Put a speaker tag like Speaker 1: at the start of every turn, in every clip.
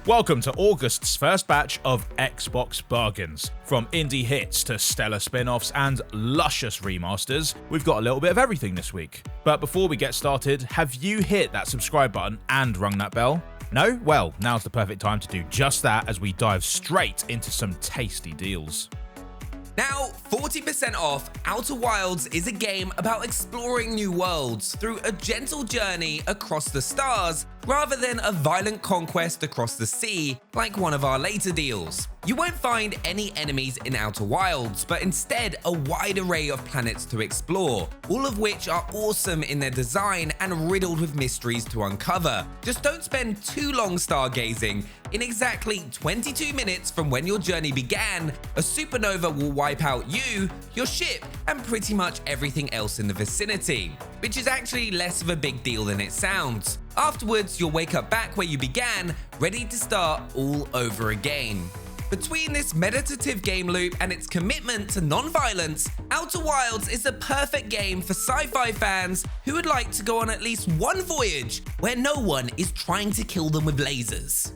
Speaker 1: Welcome to August's first batch of Xbox bargains. From indie hits to stellar spin-offs and luscious remasters, we've got a little bit of everything this week. But before we get started, have you hit that subscribe button and rung that bell? No? Well, now's the perfect time to do just that as we dive straight into some tasty deals.
Speaker 2: Now, 40% off, Outer Wilds is a game about exploring new worlds through a gentle journey across the stars rather than a violent conquest across the sea like one of our later deals. You won't find any enemies in Outer Wilds, but instead a wide array of planets to explore, all of which are awesome in their design and riddled with mysteries to uncover. Just don't spend too long stargazing. In exactly 22 minutes from when your journey began, a supernova will wipe out you, your ship, and pretty much everything else in the vicinity, which is actually less of a big deal than it sounds. Afterwards, you'll wake up back where you began, ready to start all over again. Between this meditative game loop and its commitment to non-violence, Outer Wilds is a perfect game for sci-fi fans who would like to go on at least one voyage where no one is trying to kill them with lasers.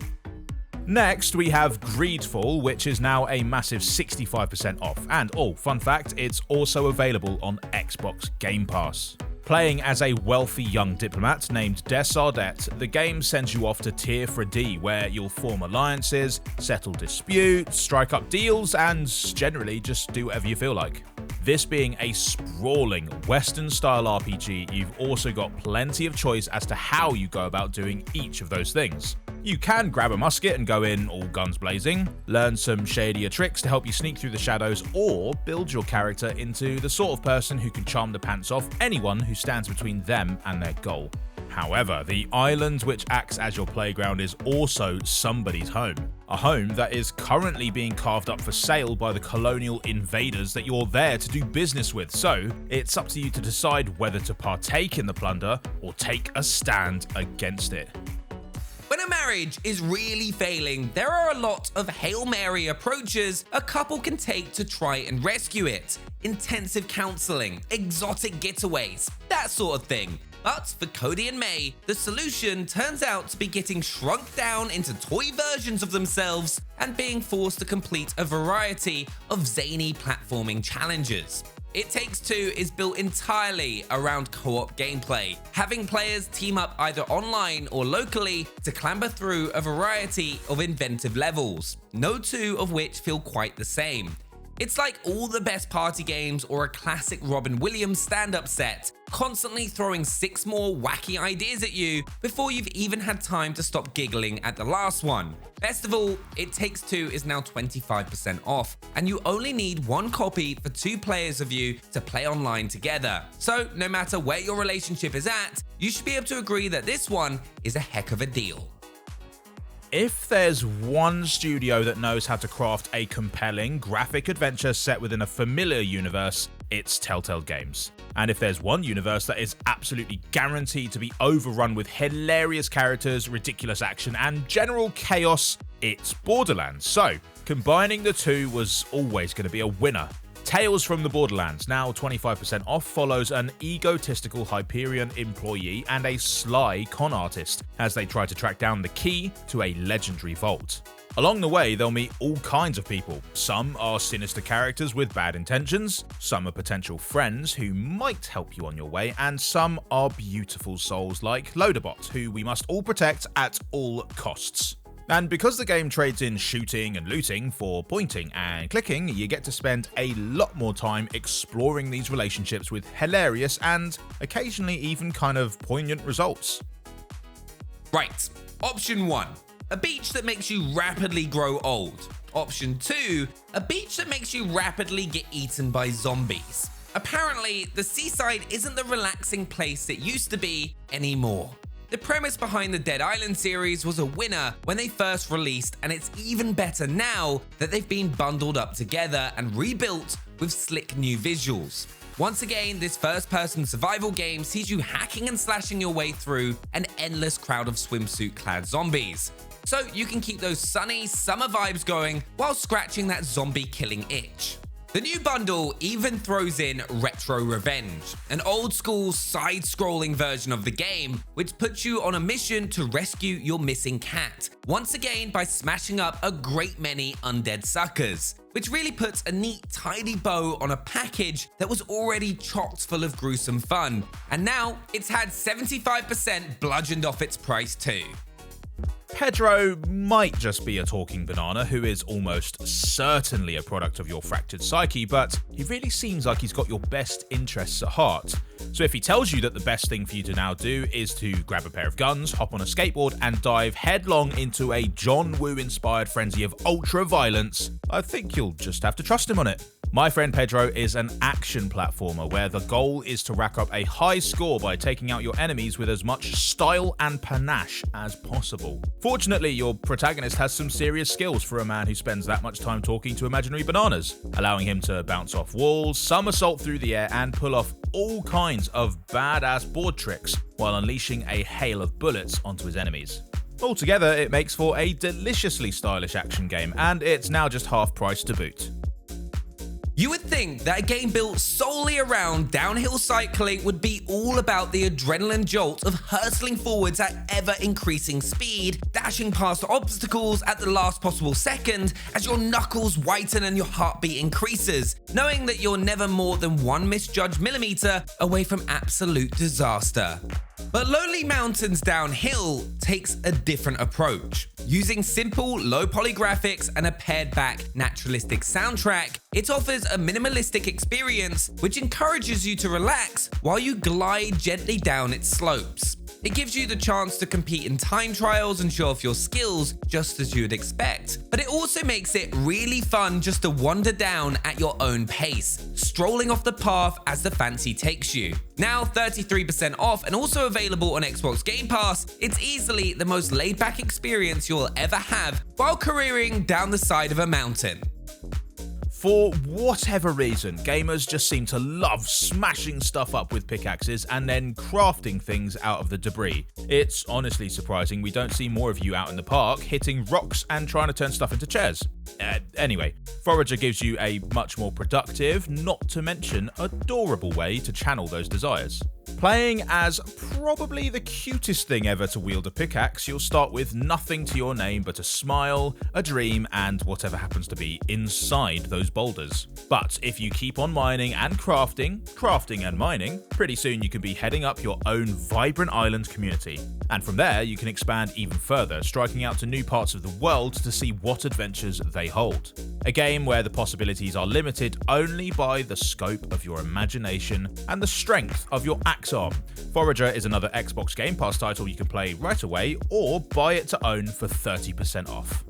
Speaker 1: Next, we have Greedfall, which is now a massive 65% off. And fun fact, it's also available on Xbox Game Pass. Playing as a wealthy young diplomat named Desardet, the game sends you off to Tier 3D, where you'll form alliances, settle disputes, strike up deals, and generally just do whatever you feel like. This being a sprawling Western-style RPG, you've also got plenty of choice as to how you go about doing each of those things. You can grab a musket and go in all guns blazing, learn some shadier tricks to help you sneak through the shadows, or build your character into the sort of person who can charm the pants off anyone who stands between them and their goal. However, the island which acts as your playground is also somebody's home. A home that is currently being carved up for sale by the colonial invaders that you're there to do business with, so it's up to you to decide whether to partake in the plunder or take a stand against it.
Speaker 2: When a marriage is really failing, there are a lot of Hail Mary approaches a couple can take to try and rescue it. Intensive counseling, exotic getaways, that sort of thing. But for Cody and May, the solution turns out to be getting shrunk down into toy versions of themselves and being forced to complete a variety of zany platforming challenges. It Takes Two is built entirely around co-op gameplay, having players team up either online or locally to clamber through a variety of inventive levels, no two of which feel quite the same. It's like all the best party games or a classic Robin Williams stand-up set, constantly throwing 6 more wacky ideas at you before you've even had time to stop giggling at the last one. Best of all, It Takes Two is now 25% off, and you only need 1 copy for 2 players of you to play online together. So no matter where your relationship is at, you should be able to agree that this one is a heck of a deal.
Speaker 1: If there's one studio that knows how to craft a compelling graphic adventure set within a familiar universe, it's Telltale Games. And if there's one universe that is absolutely guaranteed to be overrun with hilarious characters, ridiculous action, and general chaos, it's Borderlands. So, combining the two was always going to be a winner. Tales from the Borderlands, now 25% off, follows an egotistical Hyperion employee and a sly con artist as they try to track down the key to a legendary vault. Along the way, they'll meet all kinds of people. Some are sinister characters with bad intentions, some are potential friends who might help you on your way, and some are beautiful souls like Loaderbot, who we must all protect at all costs. And because the game trades in shooting and looting for pointing and clicking, you get to spend a lot more time exploring these relationships with hilarious and occasionally even kind of poignant results.
Speaker 2: Right, option 1, a beach that makes you rapidly grow old. Option 2, a beach that makes you rapidly get eaten by zombies. Apparently, the seaside isn't the relaxing place it used to be anymore. The premise behind the Dead Island series was a winner when they first released, and it's even better now that they've been bundled up together and rebuilt with slick new visuals. Once again, this first-person survival game sees you hacking and slashing your way through an endless crowd of swimsuit-clad zombies. So you can keep those sunny summer vibes going while scratching that zombie-killing itch. The new bundle even throws in Retro Revenge, an old-school side-scrolling version of the game, which puts you on a mission to rescue your missing cat, once again by smashing up a great many undead suckers, which really puts a neat, tidy bow on a package that was already chocked full of gruesome fun, and now it's had 75% bludgeoned off its price too.
Speaker 1: Pedro might just be a talking banana who is almost certainly a product of your fractured psyche, but he really seems like he's got your best interests at heart. So if he tells you that the best thing for you to now do is to grab a pair of guns, hop on a skateboard, and dive headlong into a John Woo-inspired frenzy of ultra-violence, I think you'll just have to trust him on it. My Friend Pedro is an action platformer where the goal is to rack up a high score by taking out your enemies with as much style and panache as possible. Fortunately, your protagonist has some serious skills for a man who spends that much time talking to imaginary bananas, allowing him to bounce off walls, somersault through the air, and pull off all kinds of badass board tricks while unleashing a hail of bullets onto his enemies. Altogether, it makes for a deliciously stylish action game, and it's now just half price to boot.
Speaker 2: You would think that a game built solely around downhill cycling would be all about the adrenaline jolt of hurtling forwards at ever-increasing speed, dashing past obstacles at the last possible second as your knuckles whiten and your heartbeat increases, knowing that you're never more than one misjudged millimeter away from absolute disaster. But Lonely Mountains Downhill takes a different approach. Using simple, low-poly graphics and a pared-back, naturalistic soundtrack, it offers a minimalistic experience which encourages you to relax while you glide gently down its slopes. It gives you the chance to compete in time trials and show off your skills just as you would expect, but it also makes it really fun just to wander down at your own pace, strolling off the path as the fancy takes you. Now 33% off and also available on Xbox Game Pass, it's easily the most laid-back experience you'll ever have while careering down the side of a mountain.
Speaker 1: For whatever reason, gamers just seem to love smashing stuff up with pickaxes and then crafting things out of the debris. It's honestly surprising we don't see more of you out in the park hitting rocks and trying to turn stuff into chairs. Anyway, Forager gives you a much more productive, not to mention adorable way to channel those desires. Playing as probably the cutest thing ever to wield a pickaxe, you'll start with nothing to your name but a smile, a dream, and whatever happens to be inside those boulders. But if you keep on mining and crafting and mining, pretty soon you can be heading up your own vibrant island community. And from there, you can expand even further, striking out to new parts of the world to see what adventures they hold. A game where the possibilities are limited only by the scope of your imagination and the strength of your axe arm. Forager is another Xbox Game Pass title you can play right away or buy it to own for 30% off.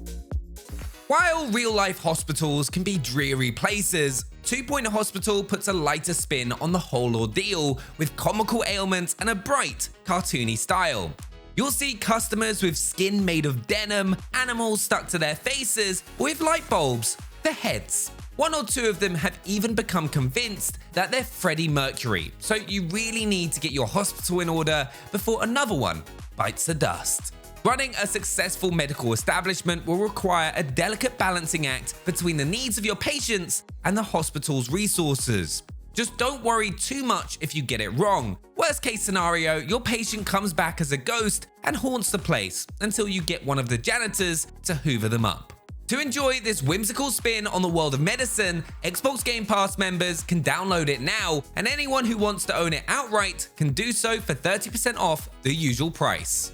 Speaker 2: While real-life hospitals can be dreary places, 2 Point Hospital puts a lighter spin on the whole ordeal with comical ailments and a bright, cartoony style. You'll see customers with skin made of denim, animals stuck to their faces, or with light bulbs for heads. One or two of them have even become convinced that they're Freddie Mercury, so you really need to get your hospital in order before another one bites the dust. Running a successful medical establishment will require a delicate balancing act between the needs of your patients and the hospital's resources. Just don't worry too much if you get it wrong. Worst case scenario, your patient comes back as a ghost and haunts the place until you get one of the janitors to hoover them up. To enjoy this whimsical spin on the world of medicine, Xbox Game Pass members can download it now, and anyone who wants to own it outright can do so for 30% off the usual price.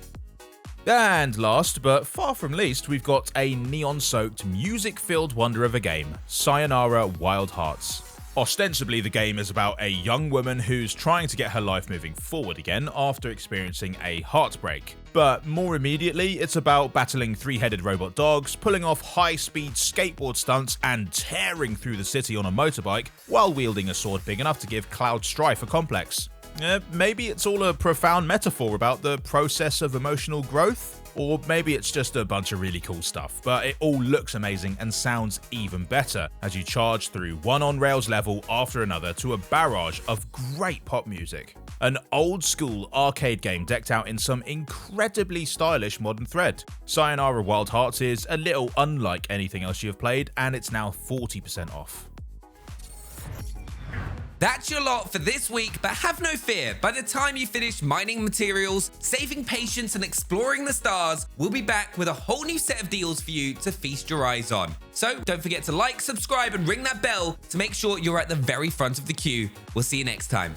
Speaker 1: And last, but far from least, we've got a neon-soaked, music-filled wonder of a game, Sayonara Wild Hearts. Ostensibly, the game is about a young woman who's trying to get her life moving forward again after experiencing a heartbreak. But more immediately, it's about battling three-headed robot dogs, pulling off high-speed skateboard stunts, and tearing through the city on a motorbike while wielding a sword big enough to give Cloud Strife a complex. Maybe it's all a profound metaphor about the process of emotional growth? Or maybe it's just a bunch of really cool stuff, but it all looks amazing and sounds even better as you charge through one on-rails level after another to a barrage of great pop music. An old-school arcade game decked out in some incredibly stylish modern thread. Sayonara Wild Hearts is a little unlike anything else you've played, and it's now 40% off.
Speaker 2: That's your lot for this week, but have no fear. By the time you finish mining materials, saving patience, and exploring the stars, we'll be back with a whole new set of deals for you to feast your eyes on. So don't forget to like, subscribe, and ring that bell to make sure you're at the very front of the queue. We'll see you next time.